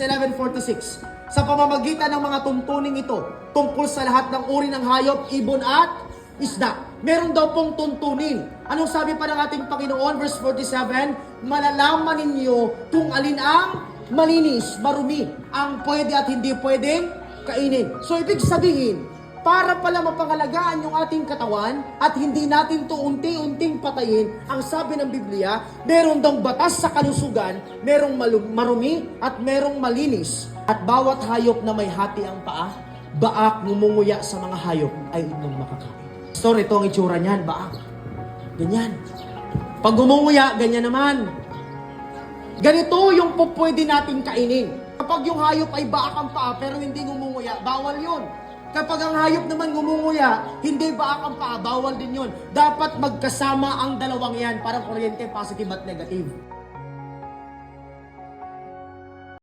11:46. Sa pamamagitan ng mga tuntuning ito, tungkol sa lahat ng uri ng hayop, ibon at isda. Meron daw pong tuntunin. Anong sabi pa ng ating Panginoon? Verse 47, malalaman ninyo kung alin ang malinis, marumi, ang pwede at hindi pwedeng kainin. So ibig sabihin, para pala mapangalagaan yung ating katawan at hindi natin to unti-unting patayin, ang sabi ng Biblia, meron daw batas sa kalusugan, merong marumi at merong malinis. At bawat hayop na may hati ang paa, baak ngumunguya sa mga hayop ay inyong makakain. So ito ang itsura niyan, baak. Ganyan. Pag ngumunguya, ganyan naman. Ganito yung pwede natin kainin. Kapag yung hayop ay baak ang paa pero hindi ngumunguya, bawal yun. Kapag ang hayop naman ngumunguya, hindi baak ang paa, bawal din yun. Dapat magkasama ang dalawang yan, parang kuryente, positive at negative.